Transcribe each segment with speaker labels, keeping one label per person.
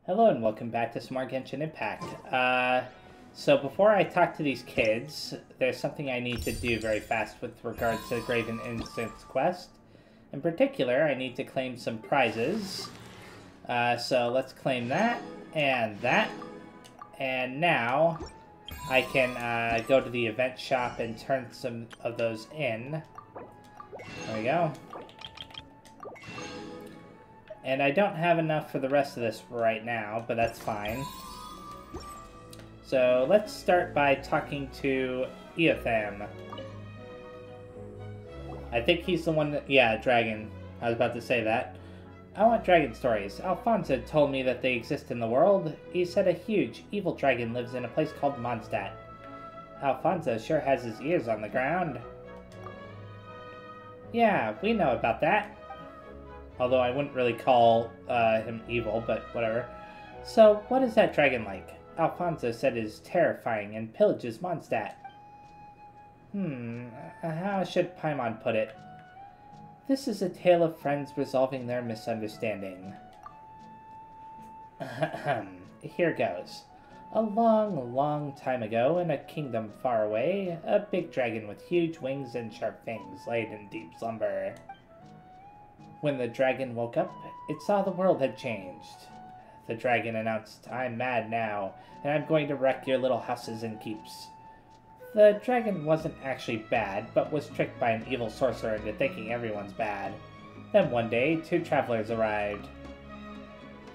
Speaker 1: Hello and welcome back to some more Genshin Impact. So before I talk to these kids, there's something I need to do very fast with regards to the Graven Instance quest. In particular, I need to claim some prizes. So let's claim that, and now I can go to the event shop and turn some of those in. There we go. And I don't have enough for the rest of this right now, but that's fine. So let's start by talking to Eotham. I think he's the one that... Yeah, dragon. I was about to say that. I want dragon stories. Alfonso told me that they exist in the world. He said a huge, evil dragon lives in a place called Mondstadt. Alfonso sure has his ears on the ground. Yeah, we know about that. Although I wouldn't really call him evil, but whatever. So, what is that dragon like? Alfonso said it is terrifying and pillages Mondstadt. How should Paimon put it? This is a tale of friends resolving their misunderstanding. Here goes. A long, long time ago, in a kingdom far away, a big dragon with huge wings and sharp fangs laid in deep slumber. When the dragon woke up, it saw the world had changed. The dragon announced, "I'm mad now, and I'm going to wreck your little houses and keeps." The dragon wasn't actually bad, but was tricked by an evil sorcerer into thinking everyone's bad. Then one day, two travelers arrived.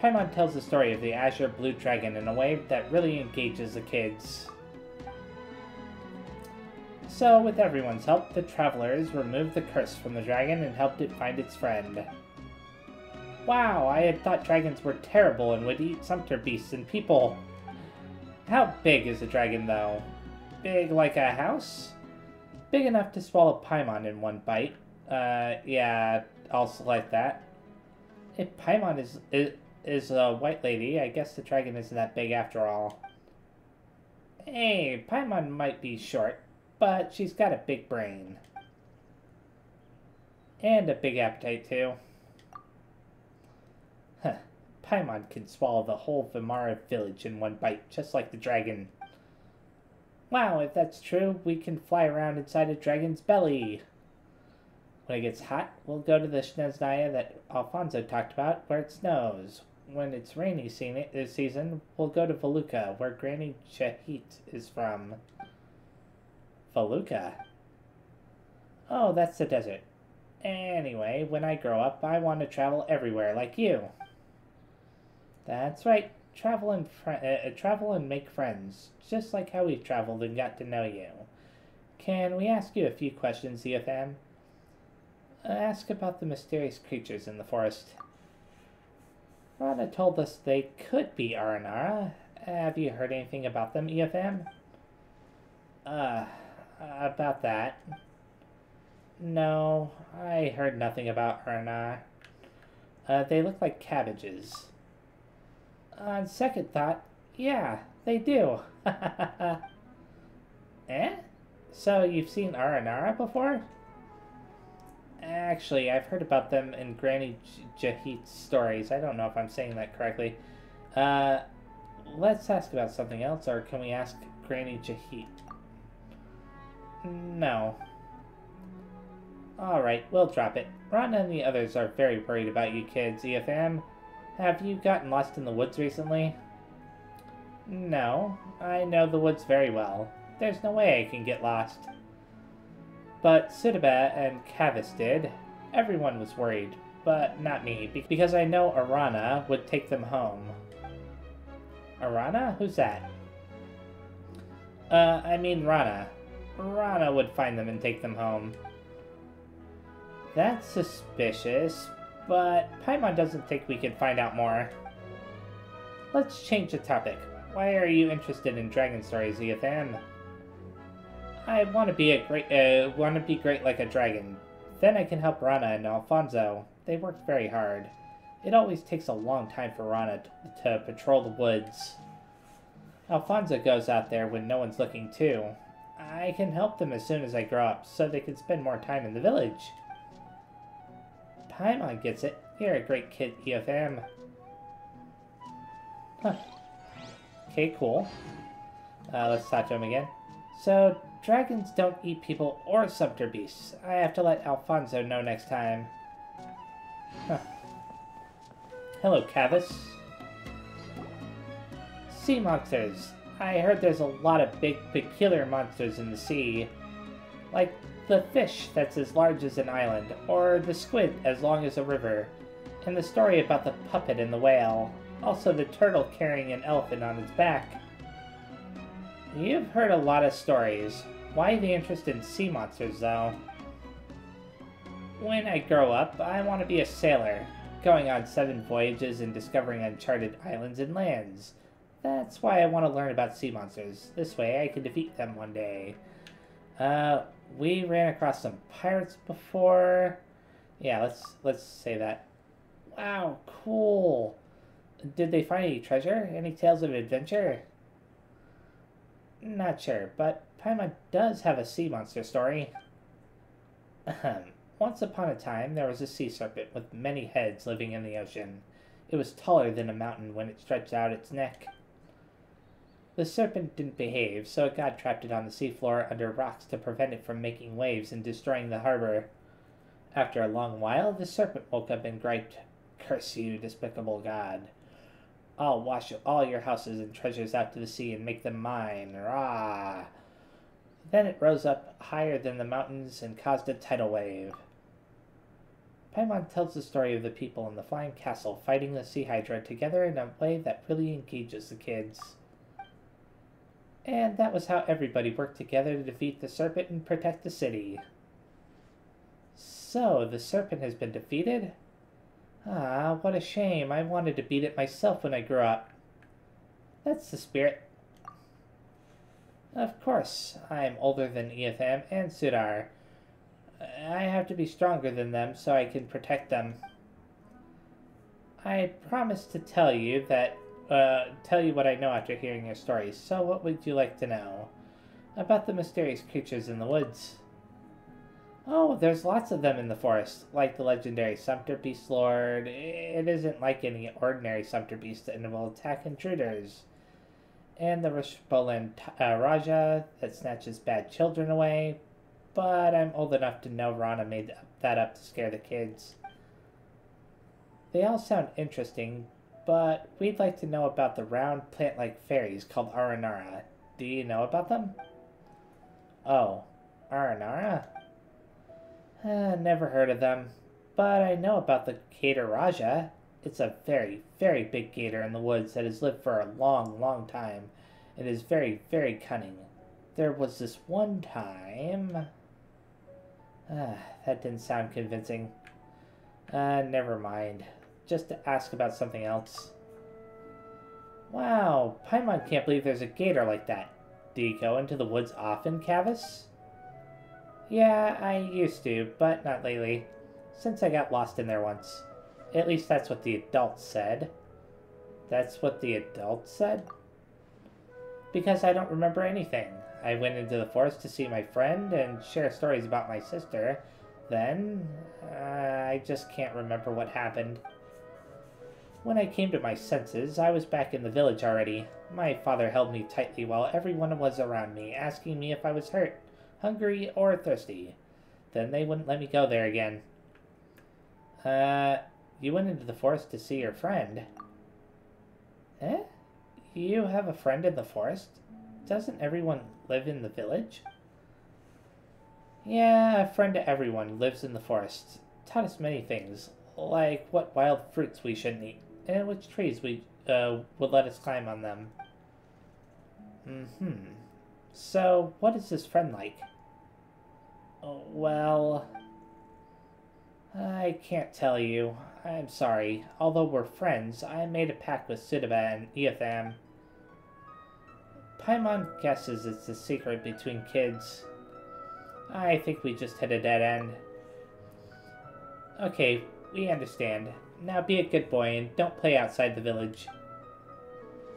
Speaker 1: Paimon tells the story of the azure blue dragon in a way that really engages the kids. So, with everyone's help, the travelers removed the curse from the dragon and helped it find its friend. Wow, I had thought dragons were terrible and would eat sumpter beasts and people. How big is the dragon, though? Big like a house? Big enough to swallow Paimon in one bite. Yeah, I'll select that. If Paimon is a white lady, I guess the dragon isn't that big after all. Hey, Paimon might be short, but she's got a big brain. And a big appetite, too. Huh. Paimon can swallow the whole Vimara village in one bite, just like the dragon. Wow, if that's true, we can fly around inside a dragon's belly. When it gets hot, we'll go to the Snezhnaya that Alfonso talked about, where it snows. When it's rainy season, we'll go to Veluca, where Granny Jahit is from. Veluca? Oh, that's the desert. Anyway, when I grow up, I want to travel everywhere like you. That's right. Travel and make friends, just like how we've traveled and got to know you. Can we ask you a few questions, Eotham? Ask about the mysterious creatures in the forest. Rana told us they could be Aranara. Have you heard anything about them, Eotham? About that? No, I heard nothing about Aranara. They look like cabbages. On second thought, yeah, they do. Eh? So you've seen Aranara before? Actually, I've heard about them in Granny Jahit's stories. I don't know if I'm saying that correctly. Let's ask about something else, or can we ask Granny Jahit? No. Alright, we'll drop it. Ron and the others are very worried about you kids, Eotham. Have you gotten lost in the woods recently? No, I know the woods very well. There's no way I can get lost. But Sudaba and Kavis did. Everyone was worried, but not me, because I know Arana would take them home. Arana? Who's that? I mean Rana. Rana would find them and take them home. That's suspicious, but Paimon doesn't think we can find out more. Let's change the topic. Why are you interested in dragon stories, Eotham? I want to be great like a dragon. Then I can help Rana and Alfonso. They worked very hard. It always takes a long time for Rana to patrol the woods. Alfonso goes out there when no one's looking too. I can help them as soon as I grow up, so they can spend more time in the village. Paimon gets it. You're a great kid, Eotham. Huh. Okay, cool. Let's talk to him again. So, dragons don't eat people or sumter beasts. I have to let Alfonso know next time. Huh. Hello, Cavus. Sea monsters. I heard there's a lot of big, peculiar monsters in the sea. Like the fish that's as large as an island, or the squid as long as a river, and the story about the puppet and the whale. Also the turtle carrying an elephant on its back. You've heard a lot of stories. Why the interest in sea monsters, though? When I grow up, I want to be a sailor, going on 7 voyages and discovering uncharted islands and lands. That's why I want to learn about sea monsters. This way I can defeat them one day. We ran across some pirates before. Yeah, let's say that. Wow, cool. Did they find any treasure? Any tales of adventure? Not sure, but Paimon does have a sea monster story. Once upon a time, there was a sea serpent with many heads living in the ocean. It was taller than a mountain when it stretched out its neck. The serpent didn't behave, so it got trapped on the seafloor under rocks to prevent it from making waves and destroying the harbor. After a long while, the serpent woke up and griped, "Curse you, despicable god. I'll wash all your houses and treasures out to the sea and make them mine. Rah!" Then it rose up higher than the mountains and caused a tidal wave. Paimon tells the story of the people in the flying castle fighting the sea hydra together in a way that really engages the kids. And that was how everybody worked together to defeat the serpent and protect the city. So, the serpent has been defeated? Ah, what a shame. I wanted to beat it myself when I grew up. That's the spirit. Of course, I'm older than Eotham and Sudar. I have to be stronger than them so I can protect them. I promised to tell you what I know after hearing your stories, so what would you like to know? About the mysterious creatures in the woods. Oh, there's lots of them in the forest, like the legendary Sumpter Beast Lord. It isn't like any ordinary Sumpter Beast and will attack intruders. And the Rishboland Raja that snatches bad children away, but I'm old enough to know Rana made that up to scare the kids. They all sound interesting, but we'd like to know about the round plant-like fairies called Aranara. Do you know about them? Oh, Aranara? Never heard of them, but I know about the Gator Raja. It's a very, very big gator in the woods that has lived for a long, long time, and is very, very cunning. There was this one time... that didn't sound convincing. Never mind. Just to ask about something else. Wow, Paimon can't believe there's a gator like that. Do you go into the woods often, Cavus? Yeah, I used to, but not lately. Since I got lost in there once. At least that's what the adults said. That's what the adults said? Because I don't remember anything. I went into the forest to see my friend and share stories about my sister. Then, I just can't remember what happened. When I came to my senses, I was back in the village already. My father held me tightly while everyone was around me, asking me if I was hurt, hungry, or thirsty. Then they wouldn't let me go there again. You went into the forest to see your friend. Eh? You have a friend in the forest? Doesn't everyone live in the village? Yeah, a friend to everyone lives in the forest. Taught us many things, like what wild fruits we shouldn't eat, and which trees we would let us climb on them. So, what is this friend like? Well... I can't tell you. I'm sorry. Although we're friends, I made a pact with Sudaba and Eotham. Paimon guesses it's a secret between kids. I think we just hit a dead end. Okay, we understand. Now be a good boy and don't play outside the village.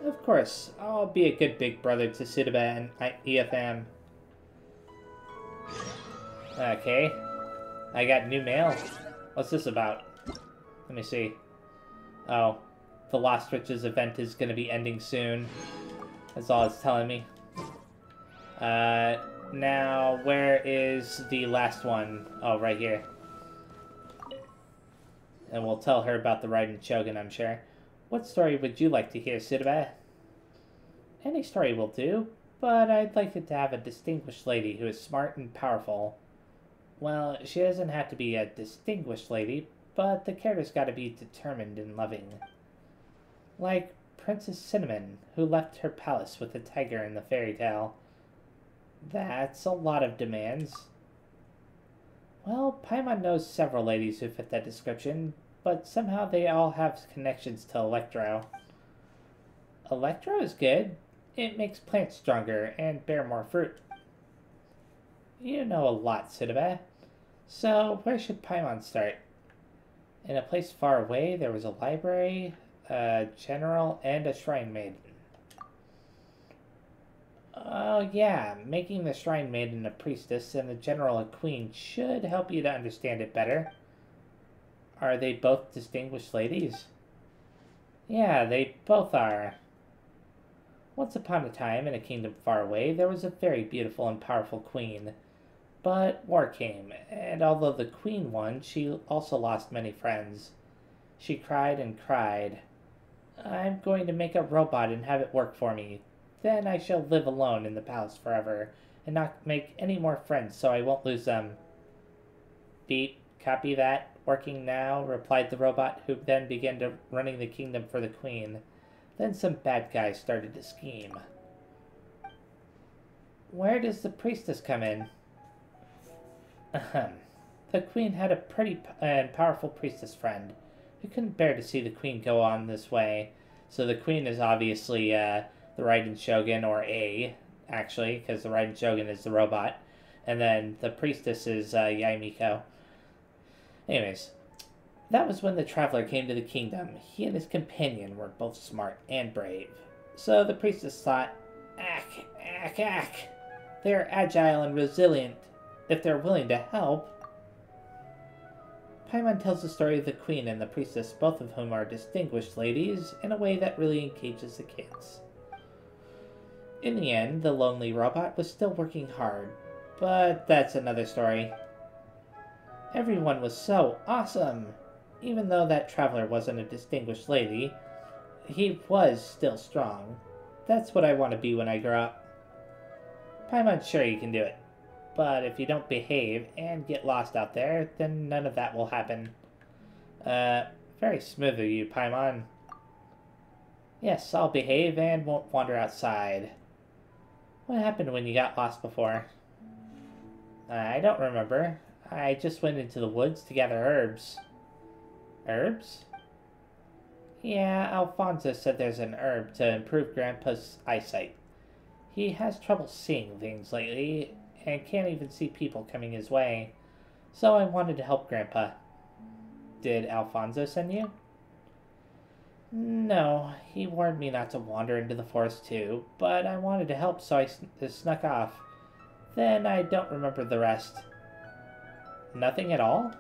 Speaker 1: Of course, I'll be a good big brother to Sudaba and Eotham. Okay. I got new mail. What's this about? Let me see. Oh. the Lost Riches event is going to be ending soon. That's all it's telling me. Now, where is the last one? Oh, right here. And we'll tell her about the Raiden Shogun, I'm sure. What story would you like to hear, Sudaba? Any story will do, but I'd like it to have a distinguished lady who is smart and powerful. Well, she doesn't have to be a distinguished lady, but the character's got to be determined and loving. Like Princess Cinnamon, who left her palace with the tiger in the fairy tale. That's a lot of demands. Well, Paimon knows several ladies who fit that description, but somehow they all have connections to Electro. Electro is good. It makes plants stronger and bear more fruit. You know a lot, Sudaba. So, where should Paimon start? In a place far away, there was a library, a general, and a shrine maiden. Oh yeah, making the shrine maiden a priestess and the general a queen should help you to understand it better. Are they both distinguished ladies? Yeah, they both are. Once upon a time, in a kingdom far away, there was a very beautiful and powerful queen. But war came, and although the queen won, she also lost many friends. She cried and cried. I'm going to make a robot and have it work for me. Then I shall live alone in the palace forever, and not make any more friends so I won't lose them. Beep, copy that. Working now, replied the robot, who then began to running the kingdom for the queen. Then some bad guys started to scheme. Where does the priestess come in? Ahem. The queen had a pretty and powerful priestess friend who couldn't bear to see the queen go on this way. So the queen is obviously the Raiden Shogun, or A, actually, because the Raiden Shogun is the robot. And then the priestess is Yaimiko. Anyways, that was when the traveler came to the kingdom. He and his companion were both smart and brave. So the priestess thought, ack. They're agile and resilient if they're willing to help. Paimon tells the story of the queen and the priestess, both of whom are distinguished ladies, in a way that really engages the kids. In the end, the lonely robot was still working hard, but that's another story. Everyone was so awesome! Even though that traveler wasn't a distinguished lady, he was still strong. That's what I want to be when I grow up. Paimon's sure you can do it. But if you don't behave and get lost out there, then none of that will happen. Very smooth of you, Paimon. Yes, I'll behave and won't wander outside. What happened when you got lost before? I don't remember. I just went into the woods to gather herbs. Herbs? Yeah, Alfonso said there's an herb to improve Grandpa's eyesight. He has trouble seeing things lately, and can't even see people coming his way. So I wanted to help Grandpa. Did Alfonso send you? No, he warned me not to wander into the forest too, but I wanted to help, so I snuck off. Then I don't remember the rest. Nothing at all?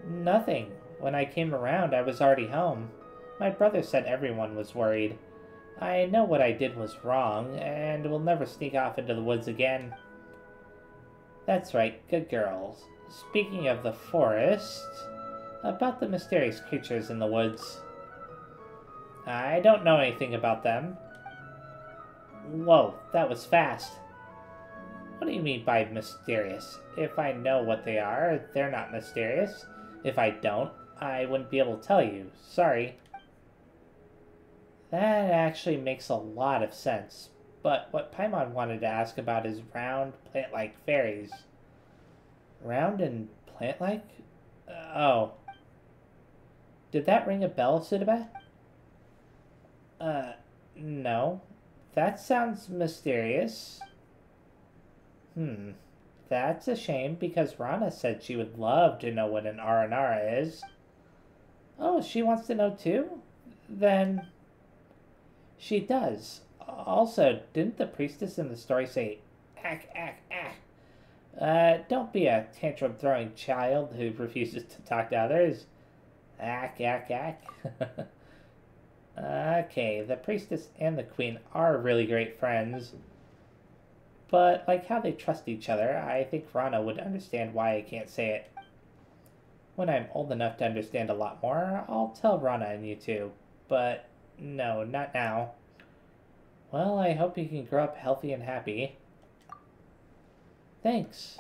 Speaker 1: Nothing. When I came around, I was already home. My brother said everyone was worried. I know what I did was wrong, and will never sneak off into the woods again. That's right, good girls. Speaking of the forest, about the mysterious creatures in the woods. I don't know anything about them. Whoa, that was fast. What do you mean by mysterious? If I know what they are, they're not mysterious. If I don't, I wouldn't be able to tell you. Sorry. That actually makes a lot of sense. But what Paimon wanted to ask about is round, plant-like fairies. Round and plant-like? Oh. Did that ring a bell, Sudaba? No. That sounds mysterious. That's a shame, because Rana said she would love to know what an Aranara is. Oh, she wants to know too? Then she does. Also, didn't the priestess in the story say, ack, ack, ack? Don't be a tantrum-throwing child who refuses to talk to others. Ack, ack, ack. Okay, the priestess and the queen are really great friends. But like how they trust each other, I think Rana would understand why I can't say it. When I'm old enough to understand a lot more, I'll tell Rana and you two. But no, not now. Well, I hope you can grow up healthy and happy. Thanks.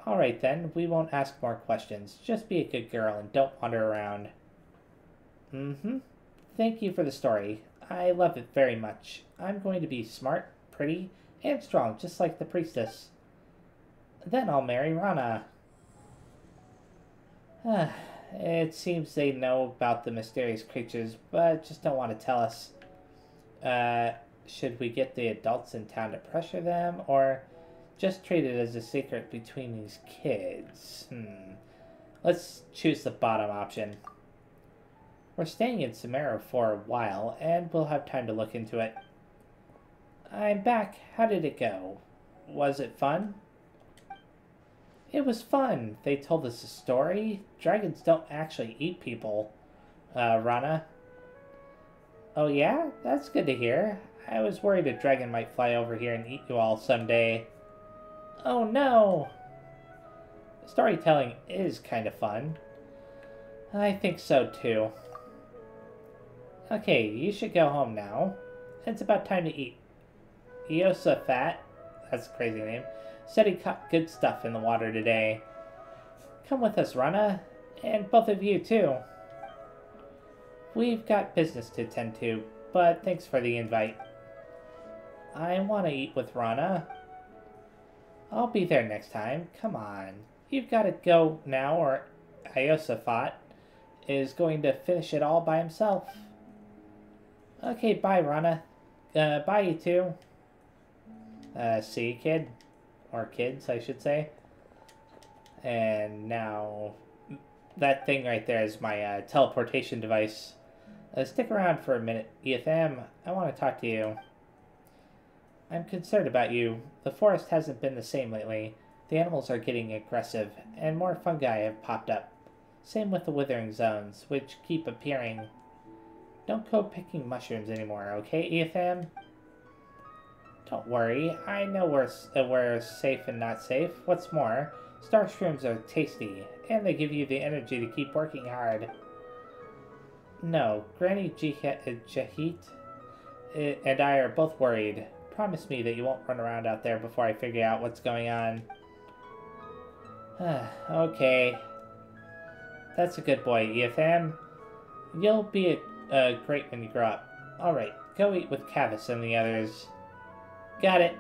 Speaker 1: Alright then, we won't ask more questions. Just be a good girl and don't wander around. Thank you for the story. I love it very much. I'm going to be smart, pretty, and strong, just like the priestess. Then I'll marry Rana. It seems they know about the mysterious creatures, but just don't want to tell us. Should we get the adults in town to pressure them, or just treat it as a secret between these kids? Let's choose the bottom option. We're staying in Samara for a while, and we'll have time to look into it. I'm back. How did it go? Was it fun? It was fun. They told us a story. Dragons don't actually eat people. Rana? Oh yeah? That's good to hear. I was worried a dragon might fly over here and eat you all someday. Oh no! Storytelling is kind of fun. I think so too. Okay, you should go home now. It's about time to eat. Eosaphat, that's a crazy name, said he caught good stuff in the water today. Come with us, Rana, and both of you too. We've got business to attend to, but thanks for the invite. I want to eat with Rana. I'll be there next time. Come on. You've got to go now, or Eosaphat is going to finish it all by himself. Okay, bye, Rana. Bye, you two. See you, kid. Or kids, I should say. And now, that thing right there is my teleportation device. Stick around for a minute, Etham. I want to talk to you. I'm concerned about you. The forest hasn't been the same lately. The animals are getting aggressive, and more fungi have popped up. Same with the withering zones, which keep appearing. Don't go picking mushrooms anymore, okay, Etham? Don't worry, I know we're safe and not safe. What's more, star shrooms are tasty, and they give you the energy to keep working hard. No, Granny Jahit and I are both worried. Promise me that you won't run around out there before I figure out what's going on. Okay. That's a good boy, Etham. You'll be great when you grow up. Alright, go eat with Kavis and the others. Got it.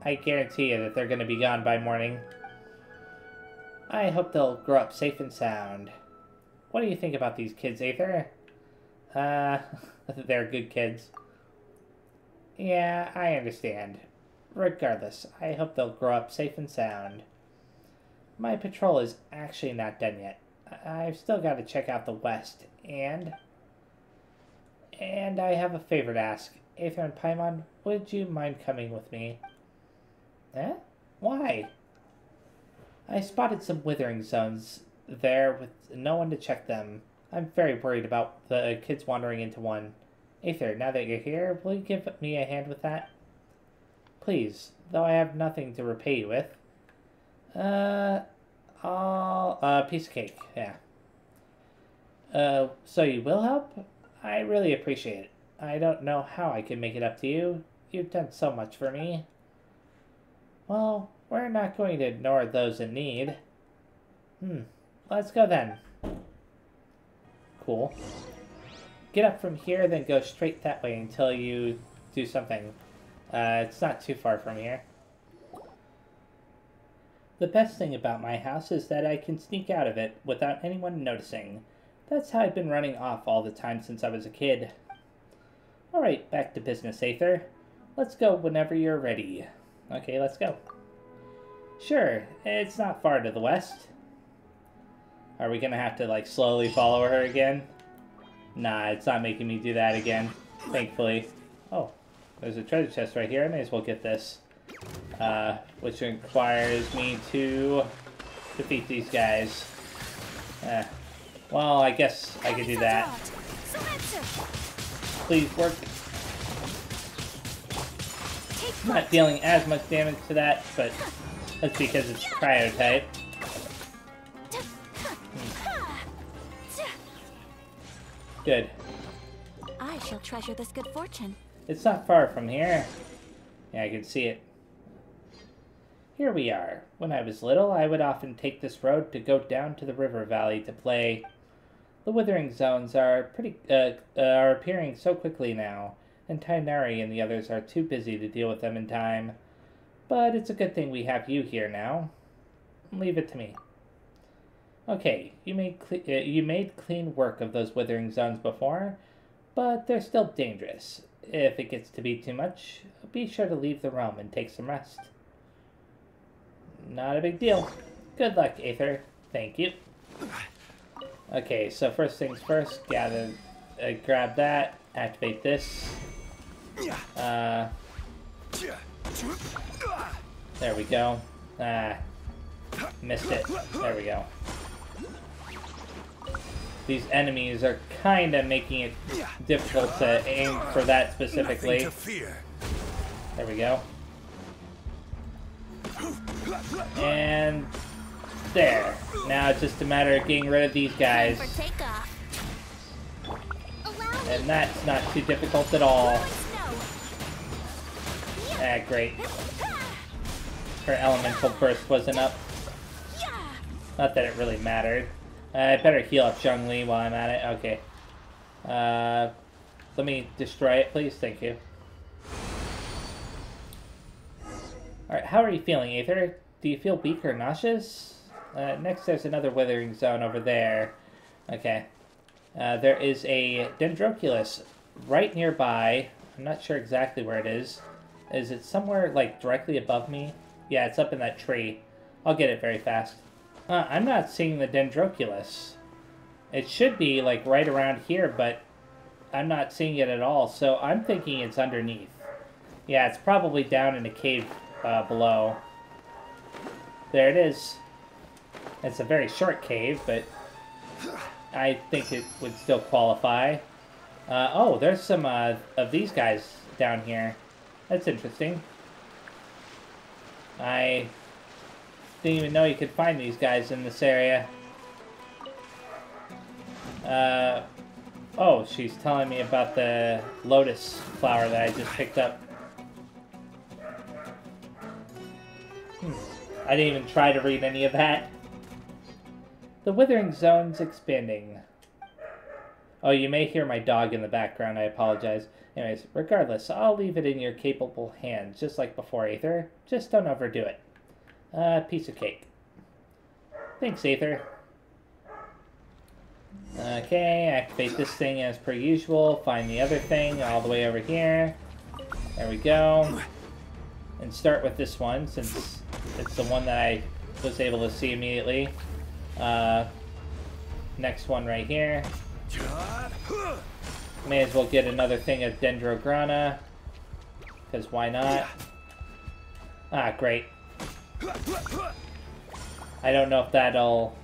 Speaker 1: I guarantee you that they're going to be gone by morning. I hope they'll grow up safe and sound. What do you think about these kids, Aether? They're good kids. Yeah, I understand. Regardless, I hope they'll grow up safe and sound. My patrol is actually not done yet. I've still got to check out the west, and I have a favor to ask. Aether and Paimon, would you mind coming with me? Eh? Why? I spotted some withering zones there with no one to check them. I'm very worried about the kids wandering into one. Aether, now that you're here, will you give me a hand with that? Please, though I have nothing to repay you with. Piece of cake, yeah. So you will help? I really appreciate it. I don't know how I can make it up to you. You've done so much for me. Well, we're not going to ignore those in need. Let's go then. Cool. Get up from here, then go straight that way until you do something. It's not too far from here. The best thing about my house is that I can sneak out of it without anyone noticing. That's how I've been running off all the time since I was a kid. Alright, back to business, Aether. Let's go whenever you're ready. Okay, let's go. Sure, it's not far to the west. Are we gonna have to, like, slowly follow her again? Nah, it's not making me do that again, thankfully. Oh, there's a treasure chest right here. I may as well get this. Which requires me to defeat these guys. Well, I guess I could do that. Please work. Not dealing as much damage to that, but that's because it's cryo type. Good.
Speaker 2: I shall treasure this good fortune.
Speaker 1: It's not far from here. Yeah, I can see it. Here we are. When I was little, I would often take this road to go down to the river valley to play. The withering zones are appearing so quickly now, and Tainari and the others are too busy to deal with them in time. But it's a good thing we have you here now. Leave it to me. Okay, you made clean work of those withering zones before, but they're still dangerous. If it gets to be too much, be sure to leave the realm and take some rest. Not a big deal. Good luck, Aether. Thank you. Okay, so first things first, grab that, activate this. There we go. Missed it. There we go. These enemies are kind of making it difficult to aim for that specifically. There we go. And there. Now it's just a matter of getting rid of these guys. And that's not too difficult at all. Ah, great. Her elemental burst wasn't up. Not that it really mattered. I better heal up Zhongli while I'm at it. Okay. Let me destroy it, please. Thank you. Alright, how are you feeling, Aether? Do you feel weak or nauseous? Next, there's another withering zone over there. Okay. There is a Dendroculus right nearby. I'm not sure exactly where it is. Is it somewhere, like, directly above me? Yeah, it's up in that tree. I'll get it very fast. I'm not seeing the Dendroculus. It should be, like, right around here, but I'm not seeing it at all, so I'm thinking it's underneath. Yeah, it's probably down in a cave below. There it is. It's a very short cave, but I think it would still qualify. Oh, there's some of these guys down here. That's interesting. I didn't even know you could find these guys in this area. Oh, she's telling me about the lotus flower that I just picked up. I didn't even try to read any of that. The withering zone's expanding. Oh, you may hear my dog in the background. I apologize. Anyways, regardless, I'll leave it in your capable hands, just like before, Aether. Just don't overdo it. Piece of cake. Thanks, Aether. Okay, activate this thing as per usual. Find the other thing all the way over here. There we go. And start with this one, since it's the one that I was able to see immediately. Next one right here. May as well get another thing of Dendrograna, because why not? Ah, great. I don't know if that'll...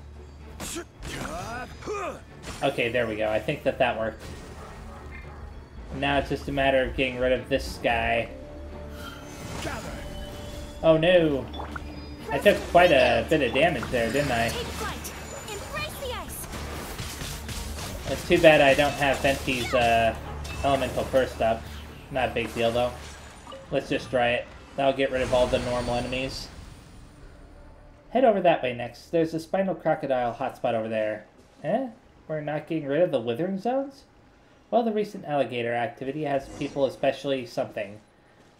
Speaker 1: Okay, there we go. I think that worked. Now it's just a matter of getting rid of this guy. Oh no! I took quite a bit of damage there, didn't I? It's too bad I don't have Venti's elemental burst up. Not a big deal though. Let's just try it. That'll get rid of all the normal enemies. Head over that way next. There's a spinal crocodile hotspot over there. Eh? We're not getting rid of the withering zones? Well, the recent alligator activity has people especially something.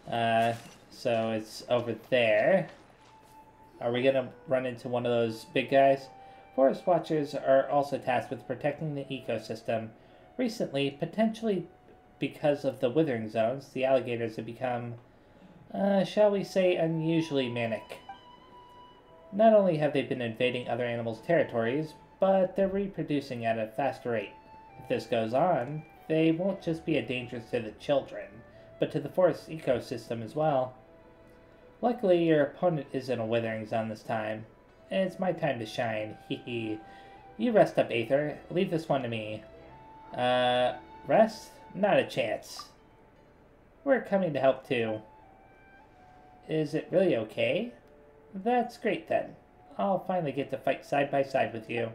Speaker 1: So it's over there. Are we gonna run into one of those big guys? Forest watchers are also tasked with protecting the ecosystem. Recently, potentially because of the withering zones, the alligators have become, shall we say, unusually manic. Not only have they been invading other animals' territories, but they're reproducing at a faster rate. If this goes on, they won't just be a danger to the children, but to the forest ecosystem as well. Luckily, your opponent isn't a withering zone this time. It's my time to shine, hehe. You rest up, Aether. Leave this one to me. Rest? Not a chance. We're coming to help too. Is it really okay? That's great then. I'll finally get to fight side by side with you.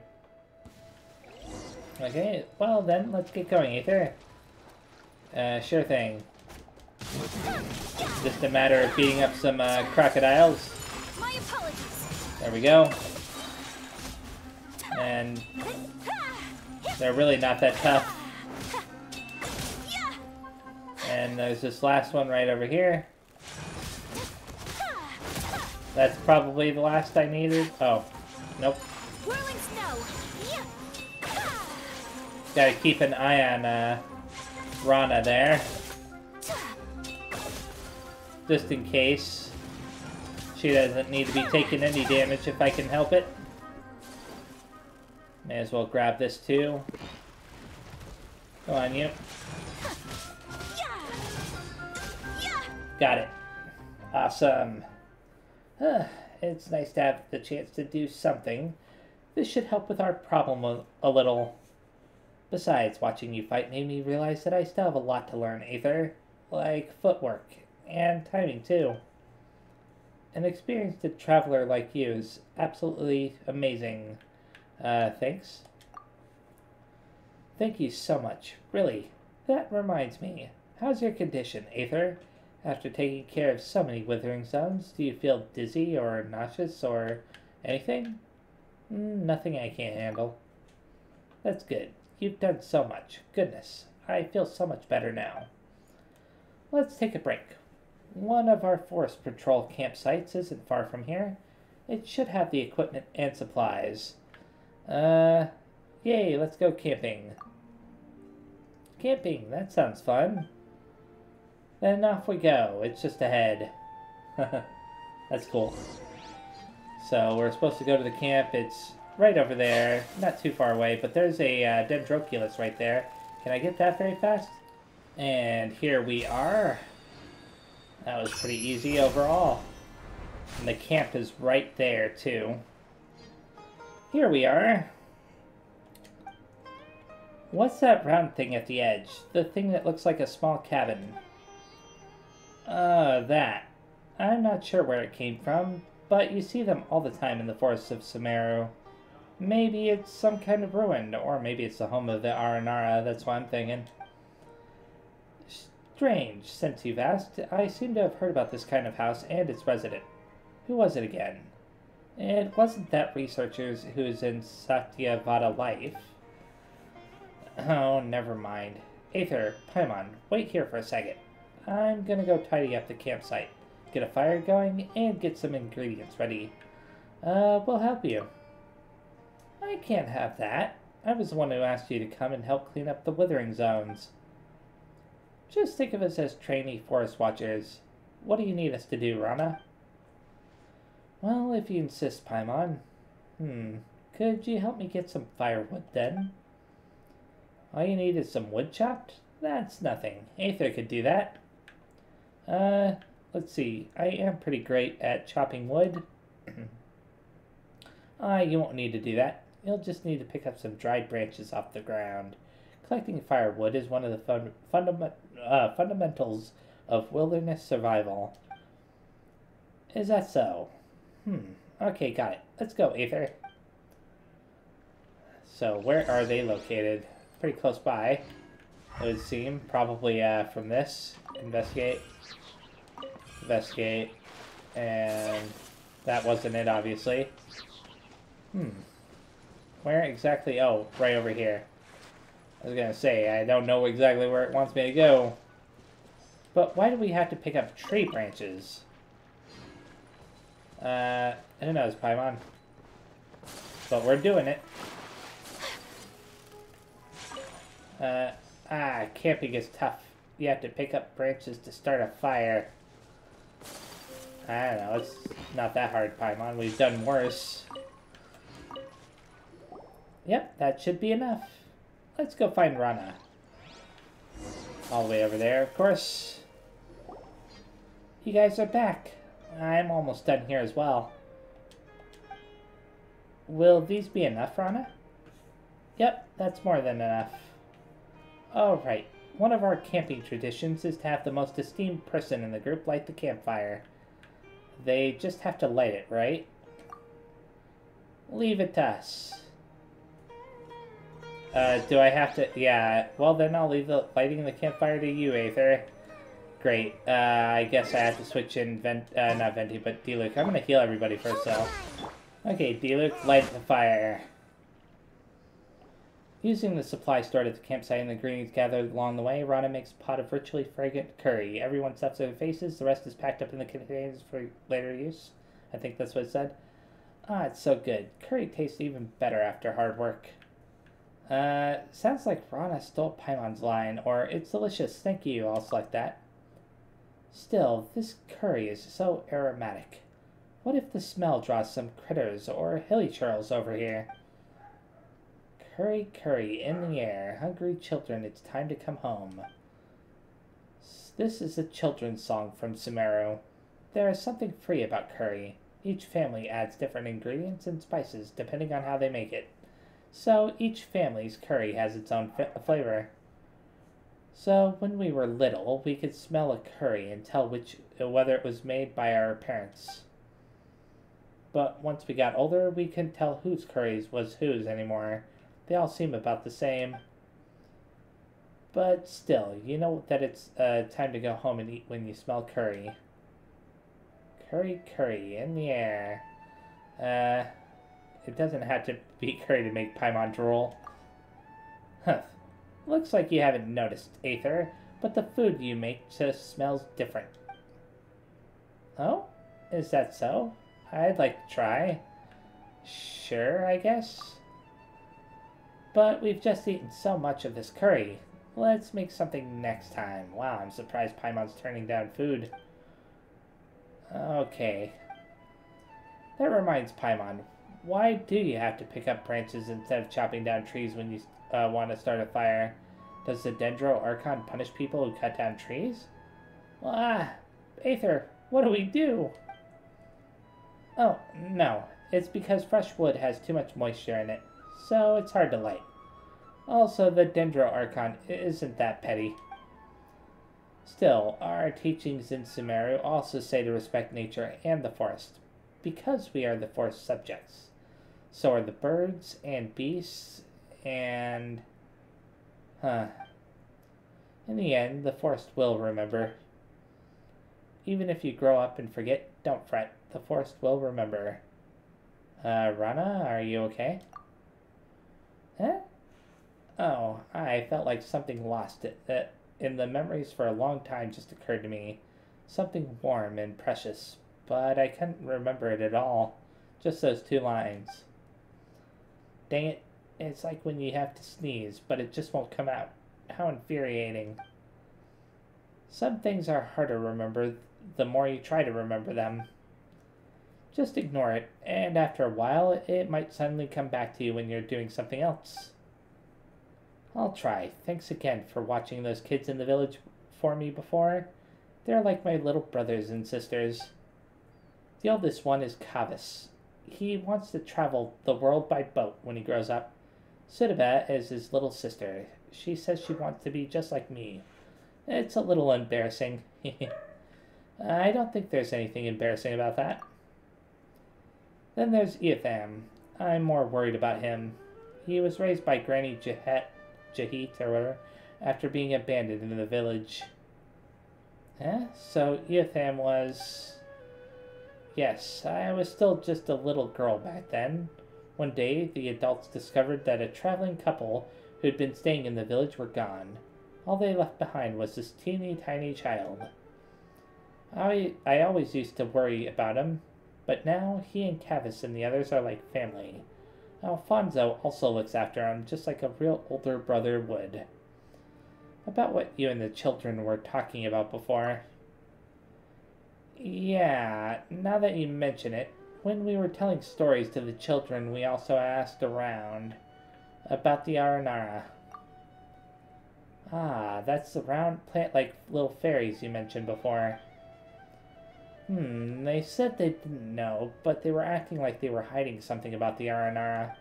Speaker 1: Okay, well then, let's get going, Aether. Sure thing. Just a matter of beating up some crocodiles.
Speaker 2: My apologies.
Speaker 1: There we go. And they're really not that tough. And there's this last one right over here. That's probably the last I needed. Oh, nope.
Speaker 2: Whirling snow.
Speaker 1: Gotta keep an eye on Rana there. Just in case. She doesn't need to be taking any damage if I can help it. May as well grab this too. Go on, you. Got it. Awesome. It's nice to have the chance to do something. This should help with our problem a little. Besides, watching you fight made me realize that I still have a lot to learn, Aether. Like footwork. And timing, too. An experienced traveler like you is absolutely amazing. Thanks. Thank you so much. Really. That reminds me. How's your condition, Aether? After taking care of so many withering zones, do you feel dizzy or nauseous or anything? Nothing I can't handle. That's good. You've done so much. Goodness, I feel so much better now. Let's take a break. One of our forest patrol campsites isn't far from here. It should have the equipment and supplies. Yay, let's go camping. Camping, that sounds fun. Then off we go. It's just ahead. That's cool. So we're supposed to go to the camp. It's right over there. Not too far away, but there's a Dendroculus right there. Can I get that very fast? And here we are. That was pretty easy overall. And the camp is right there, too. Here we are. What's that round thing at the edge? The thing that looks like a small cabin. That. I'm not sure where it came from, but you see them all the time in the forests of Sumeru. Maybe it's some kind of ruin, or maybe it's the home of the Aranara, that's what I'm thinking. Strange, since you've asked, I seem to have heard about this kind of house and its resident. Who was it again? It wasn't that researchers who's in Satyavada life. Oh, never mind. Aether, Paimon, wait here for a second. I'm gonna go tidy up the campsite, get a fire going, and get some ingredients ready. We'll help you. I can't have that. I was the one who asked you to come and help clean up the withering zones. Just think of us as trainee forest watchers. What do you need us to do, Rana? Well, if you insist, Paimon. Could you help me get some firewood, then? All you need is some wood chopped? That's nothing. Aether could do that. Let's see. I am pretty great at chopping wood. You won't need to do that. You'll just need to pick up some dried branches off the ground. Collecting firewood is one of the fundamentals of wilderness survival. Is that so? Okay, got it. Let's go, Aether. So, where are they located? Pretty close by, it would seem. Probably from this. Investigate. Investigate. And that wasn't it, obviously. Where exactly? Oh, right over here. I was gonna say, I don't know exactly where it wants me to go. But why do we have to pick up tree branches? Who knows, Paimon? But we're doing it. Camping is tough. You have to pick up branches to start a fire. I don't know, it's not that hard, Paimon. We've done worse. Yep, that should be enough. Let's go find Rana. All the way over there, of course. You guys are back. I'm almost done here as well. Will these be enough, Rana? Yep, that's more than enough. Alright, one of our camping traditions is to have the most esteemed person in the group light the campfire. They just have to light it, right? Leave it to us. Do I have to? Yeah, well then I'll leave the lighting the campfire to you, Aether. Great. I guess I have to switch in not Venti, but D-Luke. I'm gonna heal everybody first, though. Okay, D-Luke, light the fire. Using the supply stored at the campsite and the ingredients gathered along the way, Rana makes a pot of virtually fragrant curry. Everyone stuffs their faces, the rest is packed up in the containers for later use. I think that's what it said. Ah, it's so good. Curry tastes even better after hard work. Sounds like Rana stole Paimon's line, or it's delicious, thank you, I'll select that. Still, this curry is so aromatic. What if the smell draws some critters or hilly churls over here? Curry, curry, in the air. Hungry children, it's time to come home. This is a children's song from Sumeru. There is something free about curry. Each family adds different ingredients and spices depending on how they make it. So each family's curry has its own flavor. So when we were little, we could smell a curry and tell whether it was made by our parents. But once we got older, we couldn't tell whose curries was whose anymore. They all seem about the same. But still, you know that it's time to go home and eat when you smell curry. Curry, curry, in the air. It doesn't have to be curry to make Paimon drool. Huh. Looks like you haven't noticed, Aether, but the food you make just smells different. Oh? Is that so? I'd like to try. Sure, I guess. But we've just eaten so much of this curry. Let's make something next time. Wow, I'm surprised Paimon's turning down food. Okay. That reminds Paimon, why do you have to pick up branches instead of chopping down trees when you want to start a fire? Does the Dendro Archon punish people who cut down trees? Aether, what do we do? Oh, no. It's because fresh wood has too much moisture in it, so it's hard to light. Also, the Dendro Archon isn't that petty. Still, our teachings in Sumeru also say to respect nature and the forest, because we are the forest subjects. So are the birds and beasts and... In the end, the forest will remember. Even if you grow up and forget, don't fret. The forest will remember. Rana, are you okay? Huh? Oh, I felt like something lost in the memories for a long time just occurred to me. Something warm and precious, but I couldn't remember it at all. Just those 2 lines. Dang it, it's like when you have to sneeze, but it just won't come out. How infuriating. Some things are hard to remember the more you try to remember them. Just ignore it, and after a while, it might suddenly come back to you when you're doing something else. I'll try. Thanks again for watching those kids in the village for me before. They're like my little brothers and sisters. The oldest one is Kavis. He wants to travel the world by boat when he grows up. Sudaba is his little sister. She says she wants to be just like me. It's a little embarrassing. I don't think there's anything embarrassing about that. Then there's Eotham. I'm more worried about him. He was raised by Granny Jahit or whatever, after being abandoned in the village. So Eotham was... Yes, I was still just a little girl back then. One day, the adults discovered that a traveling couple who had been staying in the village were gone. All they left behind was this teeny tiny child. I always used to worry about him, but now he and Kavis and the others are like family. Alfonso also looks after him, just like a real older brother would. About what you and the children were talking about before. Yeah, now that you mention it, when we were telling stories to the children, we also asked around about the Aranara. Ah, that's the round plant-like little fairies you mentioned before. They said they didn't know, but they were acting like they were hiding something about the Aranara.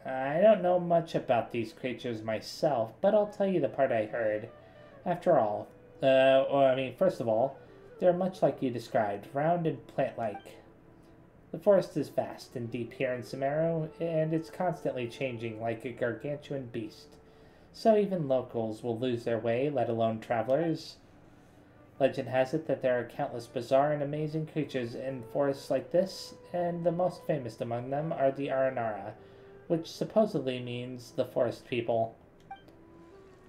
Speaker 1: I don't know much about these creatures myself, but I'll tell you the part I heard. After all, first of all, they're much like you described, round and plant-like. The forest is vast and deep here in Sumeru, and it's constantly changing like a gargantuan beast. So even locals will lose their way, let alone travelers. Legend has it that there are countless bizarre and amazing creatures in forests like this, and the most famous among them are the Aranara, which supposedly means the forest people.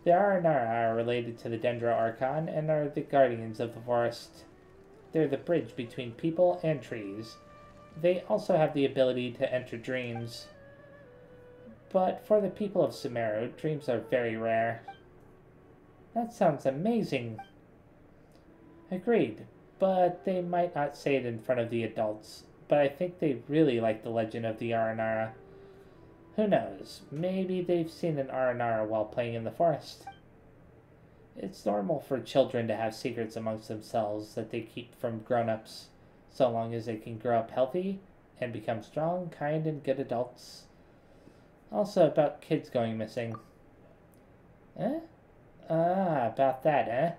Speaker 1: The Aranara are related to the Dendro Archon and are the guardians of the forest. They're the bridge between people and trees. They also have the ability to enter dreams. But for the people of Sumeru, dreams are very rare. That sounds amazing. Agreed, but they might not say it in front of the adults. But I think they really like the legend of the Aranara. Who knows, maybe they've seen an Aranara while playing in the forest. It's normal for children to have secrets amongst themselves that they keep from grown-ups, so long as they can grow up healthy and become strong, kind, and good adults. Also about kids going missing. Eh? Ah, about that, eh?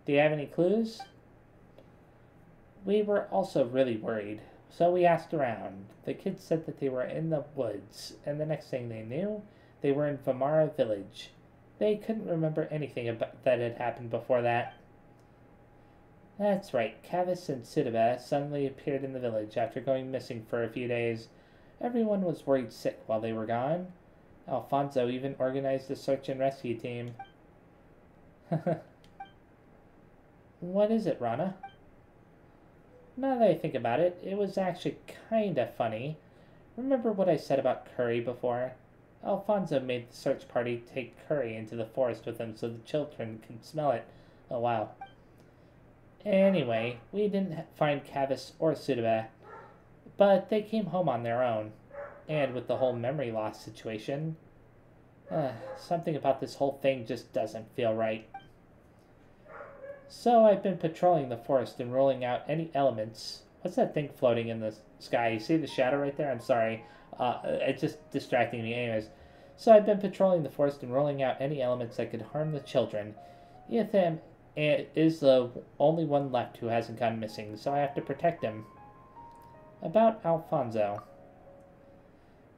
Speaker 1: Do you have any clues? We were also really worried, so we asked around. The kids said that they were in the woods, and the next thing they knew, they were in Vamara village. They couldn't remember anything that had happened before that. That's right, Kavis and Sudaba suddenly appeared in the village after going missing for a few days. Everyone was worried sick while they were gone. Alfonso even organized a search and rescue team. What is it, Rana? Now that I think about it, it was actually kinda funny. Remember what I said about curry before? Alfonso made the search party take curry into the forest with him so the children can smell it. Oh wow. Anyway, we didn't find Kavis or Sudaba, but they came home on their own. And with the whole memory loss situation, something about this whole thing just doesn't feel right. So I've been patrolling the forest and rolling out any elements. What's that thing floating in the sky? You see the shadow right there? I'm sorry. It's just distracting me anyways. So I've been patrolling the forest and rolling out any elements that could harm the children. Ethan is the only one left who hasn't gone missing, so I have to protect him. About Alfonso.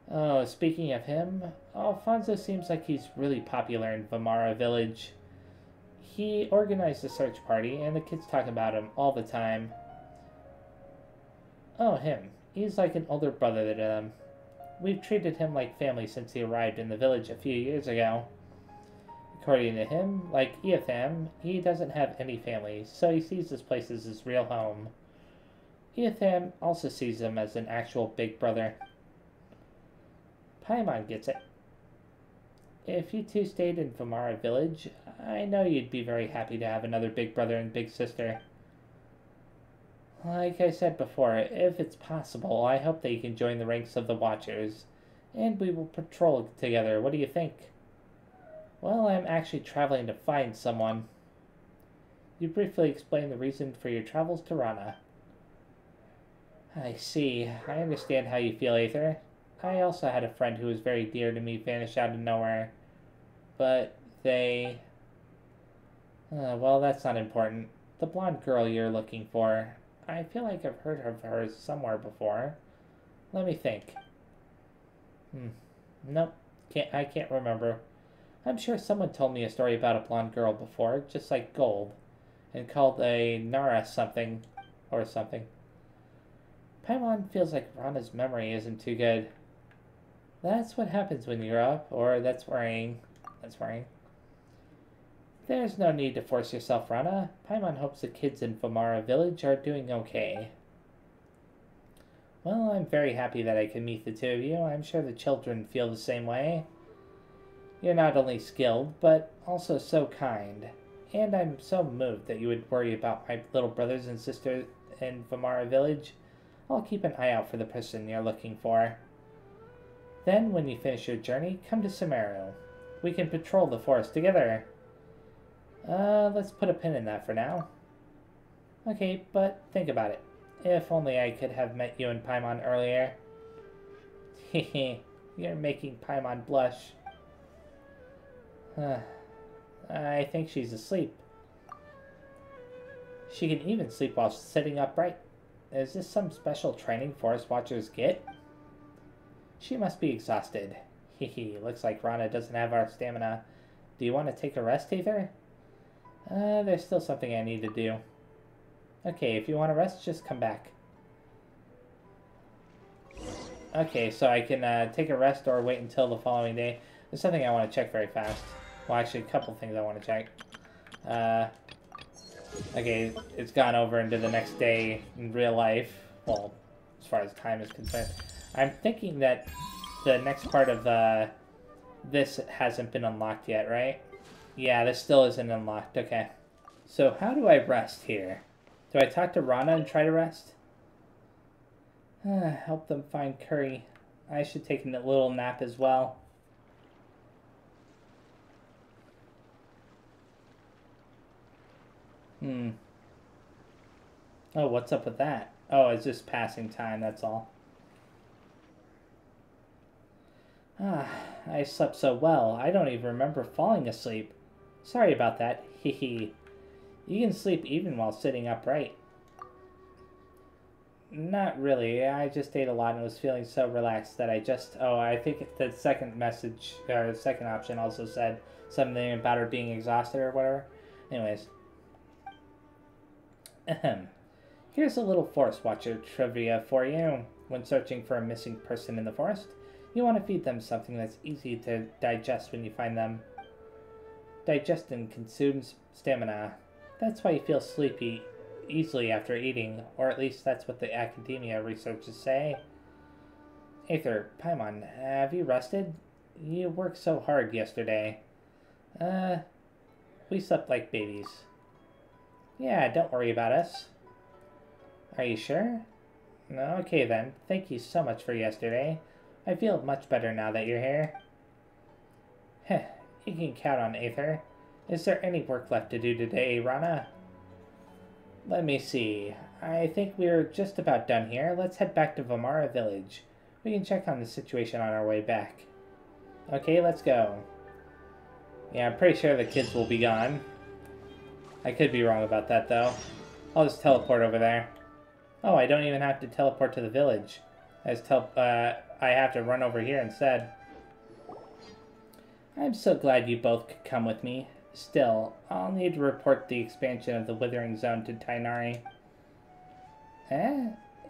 Speaker 1: Oh, speaking of him, Alfonso seems like he's really popular in Vamara village. He organized a search party, and the kids talk about him all the time. Oh, him. He's like an older brother to them. We've treated him like family since he arrived in the village a few years ago. According to him, like Eotham, he doesn't have any family, so he sees this place as his real home. Eotham also sees him as an actual big brother. Paimon gets it. If you two stayed in Vamara village, I know you'd be very happy to have another big brother and big sister. Like I said before, if it's possible, I hope that you can join the ranks of the Watchers, and we will patrol together. What do you think? Well, I'm actually traveling to find someone. You briefly explained the reason for your travels to Rana. I see. I understand how you feel, Aether. I also had a friend who was very dear to me vanish out of nowhere. But they... well, that's not important. The blonde girl you're looking for. I feel like I've heard of her somewhere before. Let me think. Nope. I can't remember. I'm sure someone told me a story about a blonde girl before, just like Gold, and called a Nara something, or something. Paimon feels like Rana's memory isn't too good. That's what happens when you grow up, or that's worrying. That's worrying. There's no need to force yourself, Rana. Paimon hopes the kids in Vamara village are doing okay. Well, I'm very happy that I can meet the two of you. I'm sure the children feel the same way. You're not only skilled, but also so kind. And I'm so moved that you would worry about my little brothers and sisters in Vamara village. I'll keep an eye out for the person you're looking for. Then, when you finish your journey, come to Sumeru. We can patrol the forest together. Let's put a pin in that for now. Okay, but think about it. If only I could have met you and Paimon earlier. Hehe, You're making Paimon blush. I think she's asleep. She can even sleep while sitting upright. Is this some special training Forest Watchers get? She must be exhausted. Hehe, looks like Rana doesn't have our stamina. Do you want to take a rest, Aether? There's still something I need to do. Okay, if you want to rest, just come back. Okay, so I can take a rest or wait until the following day. There's something I want to check very fast. Well, actually, a couple things I want to check. Okay, it's gone over into the next day in real life. Well, as far as time is concerned. I'm thinking that the next part of this hasn't been unlocked yet, right? Yeah, this still isn't unlocked. Okay. So how do I rest here? Do I talk to Rana and try to rest? Help them find Curry. I should take a little nap as well. Oh, what's up with that? Oh, it's just passing time, that's all. I slept so well, I don't even remember falling asleep. Sorry about that, hehe. You can sleep even while sitting upright. Not really, I just ate a lot and was feeling so relaxed that I just... Oh, I think the second message, or the second option also said something about her being exhausted or whatever. Anyways. Ahem. Here's a little Forest Watcher trivia for you. When searching for a missing person in the forest, you want to feed them something that's easy to digest when you find them. Digestion consumes stamina. That's why you feel sleepy easily after eating, or at least that's what the academia researchers say. Aether, Paimon, have you rested? You worked so hard yesterday. We slept like babies. Yeah, don't worry about us. Are you sure? No, okay then. Thank you so much for yesterday. I feel much better now that you're here. Heh, you can count on Aether. Is there any work left to do today, Rana? Let me see. I think we're just about done here. Let's head back to Vamara Village. We can check on the situation on our way back. Okay, let's go. Yeah, I'm pretty sure the kids will be gone. I could be wrong about that, though. I'll just teleport over there. Oh, I don't even have to teleport to the village. I have to run over here instead. I'm so glad you both could come with me. Still, I'll need to report the expansion of the Withering Zone to Tainari.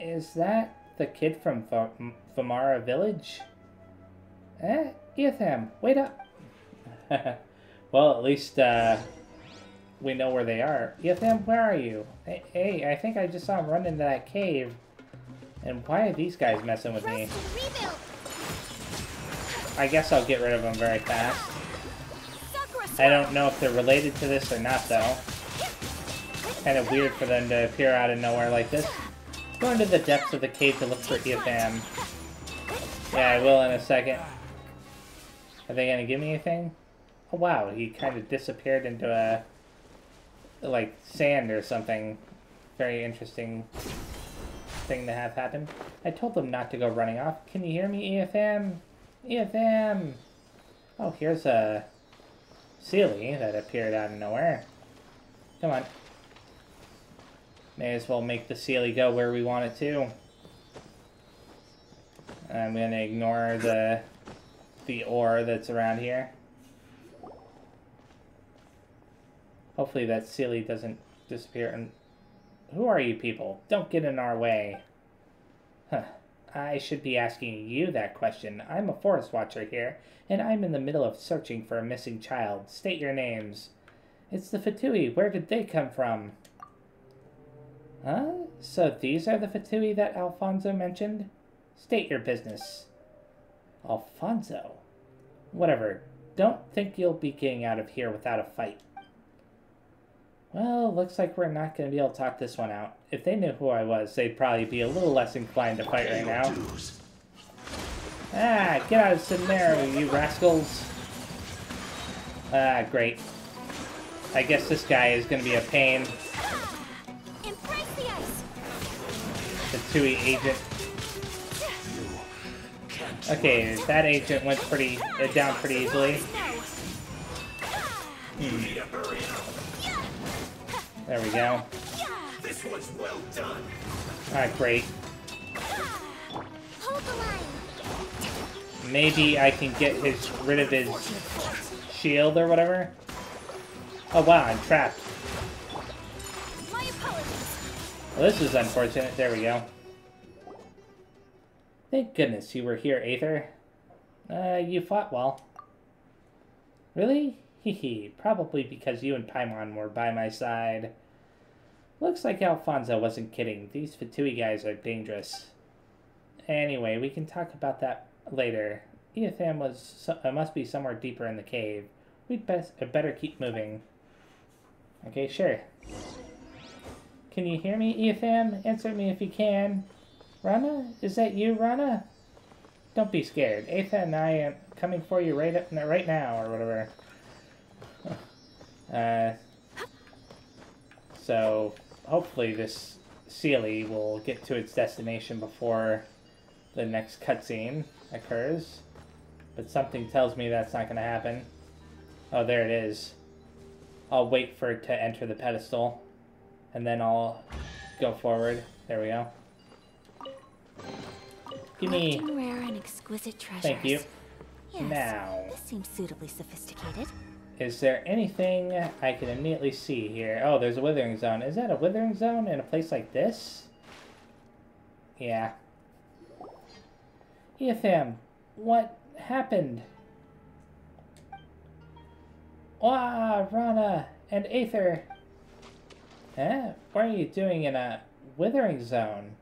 Speaker 1: Is that the kid from Vamara Village? Etham, wait up! Well, at least, we know where they are. Etham, where are you? Hey, I think I just saw him run into that cave. And why are these guys messing with me? I guess I'll get rid of them very fast. I don't know if they're related to this or not, though. Kind of weird for them to appear out of nowhere like this. Go into the depths of the cave to look for Etham. Yeah, I will in a second. Are they gonna give me anything? Oh wow, he kind of disappeared into a... like, sand or something. Very interesting thing to have happen. I told them not to go running off. Can you hear me, Etham? Etham! Oh, here's a... Sealy that appeared out of nowhere. Come on. May as well make the Sealy go where we want it to. I'm going to ignore the ore that's around here. Hopefully that Sealy doesn't disappear. And who are you people? Don't get in our way. Huh. I should be asking you that question. I'm a Forest Watcher here, and I'm in the middle of searching for a missing child. State your names. It's the Fatui. Where did they come from? Huh? So these are the Fatui that Alfonso mentioned? State your business. Alfonso? Whatever. Don't think you'll be getting out of here without a fight. Well, looks like we're not going to be able to talk this one out. If they knew who I was, they'd probably be a little less inclined to fight right now. Ah, get out of scenario, you rascals. Ah, great. I guess this guy is going to be a pain.
Speaker 2: Embrace the ice.
Speaker 1: The TUI agent. Okay, that agent went down pretty easily. There we go.
Speaker 3: This was well done.
Speaker 1: Alright, great.
Speaker 2: Hold the line.
Speaker 1: Maybe I can get rid of his shield or whatever. Oh wow, I'm trapped.
Speaker 2: My apologies.
Speaker 1: Well, this is unfortunate. There we go. Thank goodness you were here, Aether. You fought well. Really? Hehe, probably because you and Paimon were by my side. Looks like Alfonso wasn't kidding. These Fatui guys are dangerous. Anyway, we can talk about that later. Eotham must be somewhere deeper in the cave. We'd better keep moving. Okay, sure. Can you hear me, Eotham? Answer me if you can. Rana? Is that you, Rana? Don't be scared. Aetha and I am coming for you right now, or whatever. So, hopefully this Sealy will get to its destination before the next cutscene occurs. But something tells me that's not going to happen. Oh, there it is. I'll wait for it to enter the pedestal. And then I'll go forward. There we go. Give me...
Speaker 2: Collecting rare and exquisite treasures.
Speaker 1: Thank you.
Speaker 2: Yes,
Speaker 1: Now...
Speaker 2: this seems suitably sophisticated.
Speaker 1: Is there anything I can immediately see here? Oh, there's a withering zone. Is that a withering zone in a place like this? Yeah. Eotham, what happened? Ah, Rana and Aether. Huh? What are you doing in a withering zone?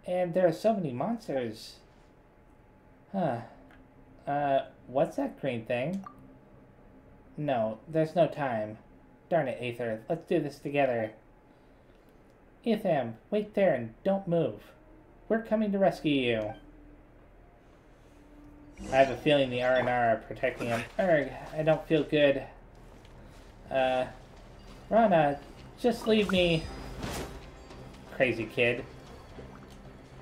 Speaker 1: And there are so many monsters. Huh. What's that green thing? No, there's no time. Darn it, Aether. Let's do this together. Eotham, wait there and don't move. We're coming to rescue you. I have a feeling the R&R are protecting him. Erg, I don't feel good. Rana, just leave me. Crazy kid.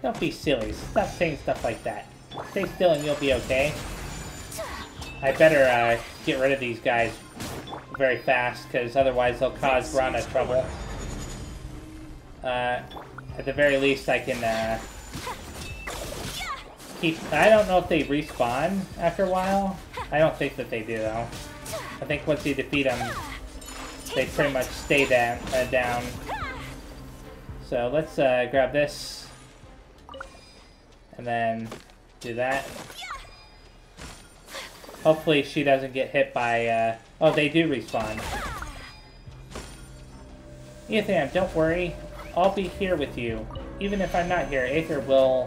Speaker 1: Don't be silly. Stop saying stuff like that. Stay still and you'll be okay. I better get rid of these guys very fast, because otherwise they'll cause Rana trouble. At the very least, I can keep... I don't know if they respawn after a while. I don't think that they do, though. I think once you defeat them, they pretty much stay down. So let's grab this. And then do that. Hopefully she doesn't get hit by, oh, they do respawn. Eotham, don't worry. I'll be here with you. Even if I'm not here, Aether will...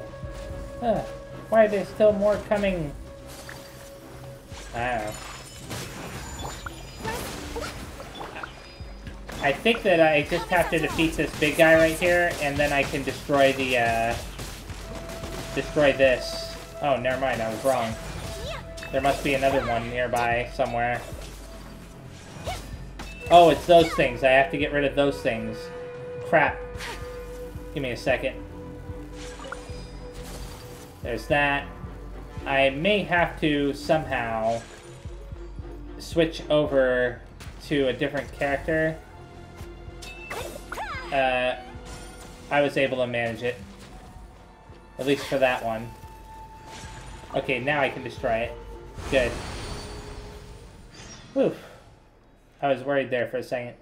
Speaker 1: why are there still more coming? I don't know. I think that I just have to defeat this big guy right here, and then I can destroy the, destroy this. Oh, never mind, I was wrong. There must be another one nearby somewhere. Oh, it's those things. I have to get rid of those things. Crap. Give me a second. There's that. I may have to somehow switch over to a different character. I was able to manage it. At least for that one. Okay, now I can destroy it. Good. Whew. I was worried there for a second.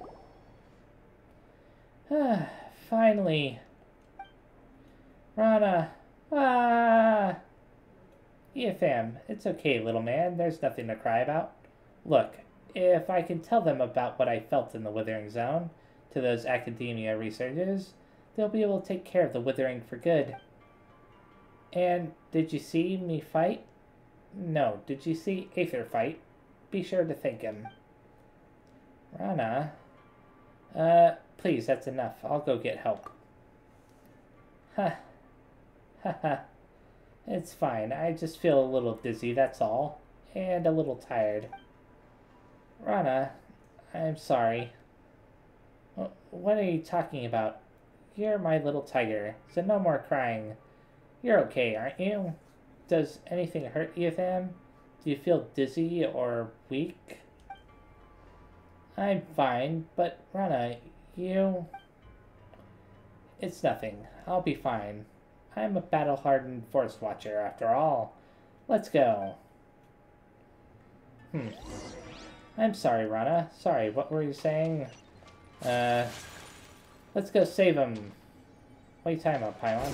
Speaker 1: Finally. Rana. Ah. Eotham, it's okay, little man. There's nothing to cry about. Look, if I can tell them about what I felt in the Withering Zone to those academia researchers, they'll be able to take care of the Withering for good. And did you see me fight? No. Did you see Aether fight? Be sure to thank him. Rana? Please, that's enough. I'll go get help. Ha. Ha ha. It's fine. I just feel a little dizzy, that's all. And a little tired. Rana, I'm sorry. What are you talking about? You're my little tiger, so no more crying. You're okay, aren't you? Does anything hurt you, Tham? Do you feel dizzy or weak? I'm fine, but Rana, you... It's nothing. I'll be fine. I'm a battle-hardened forest watcher, after all. Let's go. I'm sorry, Rana. Sorry, what were you saying? Let's go save him. What are you talking about, Paimon?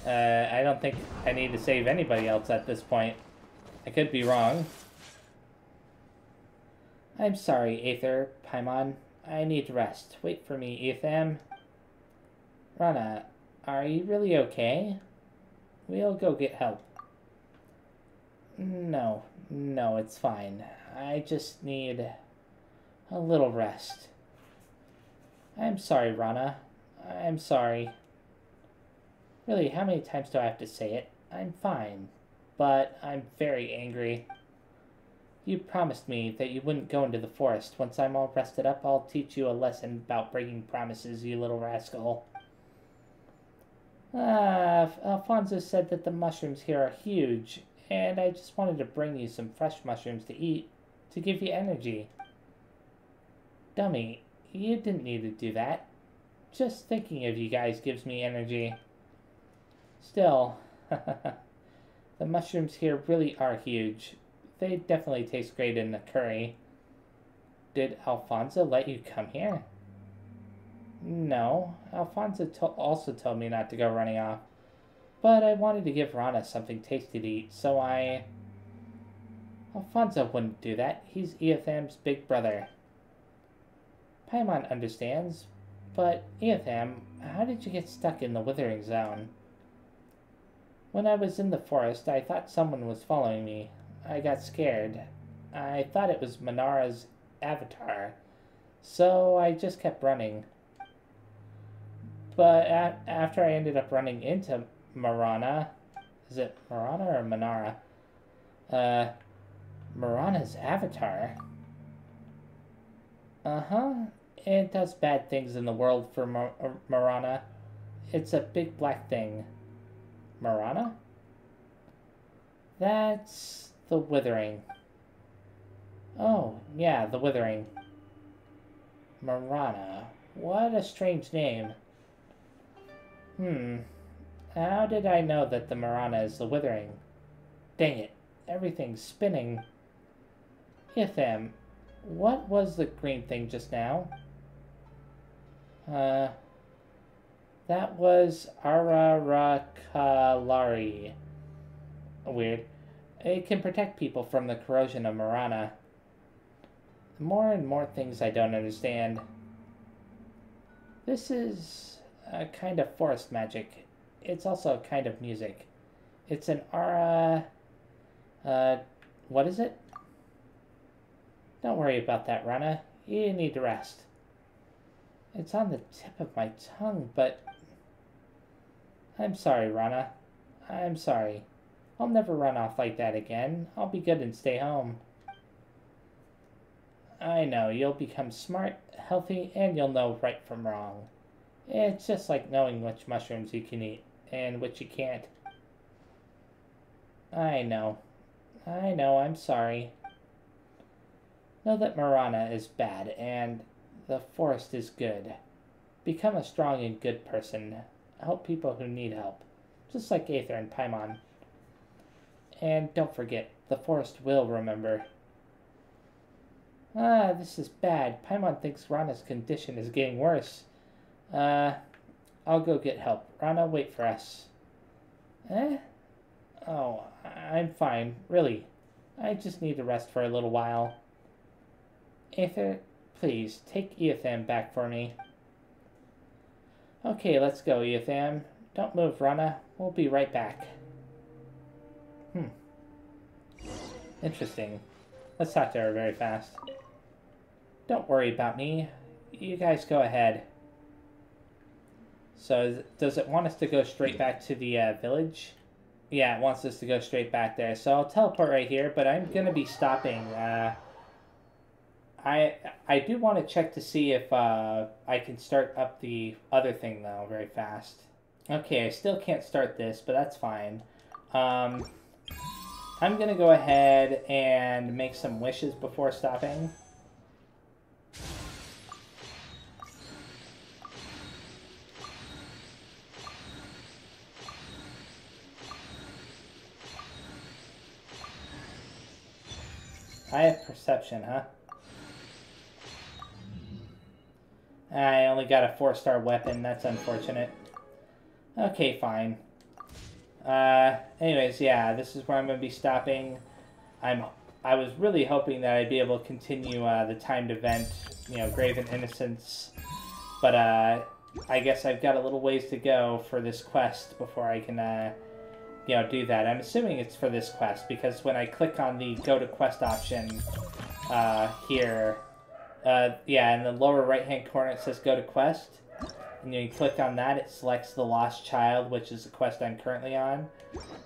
Speaker 1: I don't think I need to save anybody else at this point. I could be wrong. I'm sorry, Aether, Paimon. I need rest. Wait for me, Etham. Rana, are you really okay? We'll go get help. No, it's fine. I just need a little rest. I'm sorry, Rana. I'm sorry. Really, how many times do I have to say it? I'm fine, but I'm very angry. You promised me that you wouldn't go into the forest. Once I'm all rested up, I'll teach you a lesson about breaking promises, you little rascal. Alfonso said that the mushrooms here are huge, and I just wanted to bring you some fresh mushrooms to eat, to give you energy. Dummy, you didn't need to do that. Just thinking of you guys gives me energy. Still, the mushrooms here really are huge. They definitely taste great in a curry. Did Alfonso let you come here? No, Alfonso also told me not to go running off. But I wanted to give Rana something tasty to eat, so Alfonso wouldn't do that. He's Eotham's big brother. Paimon understands, but Eotham, how did you get stuck in the Withering Zone? When I was in the forest, I thought someone was following me. I got scared. I thought it was Manara's avatar, so I just kept running. But after I ended up running into Marana, is it Marana or Manara? Marana's avatar? It does bad things in the world for Marana. It's a big black thing. Marana? That's the Withering. Oh, yeah, the Withering. Marana. What a strange name. How did I know that the Marana is the Withering? Dang it, everything's spinning. Itham, what was the green thing just now? That was Ararakalari. Weird. It can protect people from the corrosion of Marana. More and more things I don't understand. This is a kind of forest magic. It's also a kind of music. It's an what is it? Don't worry about that, Rana. You need to rest. It's on the tip of my tongue, but... I'm sorry, Rana. I'm sorry. I'll never run off like that again. I'll be good and stay home. I know, you'll become smart, healthy, and you'll know right from wrong. It's just like knowing which mushrooms you can eat, and which you can't. I know, I'm sorry. Know that Marana is bad, and the forest is good. Become a strong and good person. Help people who need help, just like Aether and Paimon. And don't forget, the forest will remember. This is bad. Paimon thinks Rana's condition is getting worse. I'll go get help. Rana, wait for us. Oh, I'm fine, really. I just need to rest for a little while. Aether, please, take Eotham back for me. Okay, let's go, Eotham. Don't move, Rana. We'll be right back. Interesting. Let's talk to her very fast. Don't worry about me. You guys go ahead. So, does it want us to go straight back to the village? Yeah, it wants us to go straight back there. So I'll teleport right here, but I'm going to be stopping. I do want to check to see if I can start up the other thing, though, very fast. Okay, I still can't start this, but that's fine. I'm gonna go ahead and make some wishes before stopping. I have perception, huh? I only got a 4-star weapon. That's unfortunate. Okay, fine. Anyways, yeah, this is where I'm going to be stopping. I was really hoping that I'd be able to continue the timed event, you know, Graven Innocence. But I guess I've got a little ways to go for this quest before I can, you know, do that. I'm assuming it's for this quest because when I click on the Go to Quest option here, yeah, in the lower right-hand corner it says Go to Quest. And you click on that, it selects the Lost Child, which is the quest I'm currently on.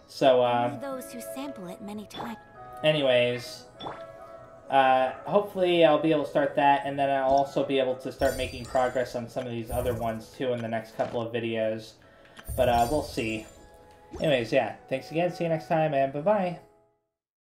Speaker 1: So,
Speaker 2: Only those who sample it many times.
Speaker 1: anyways, hopefully I'll be able to start that, and then I'll also be able to start making progress on some of these other ones, too, in the next couple of videos. But, we'll see. Anyways, yeah, thanks again, see you next time, and bye-bye.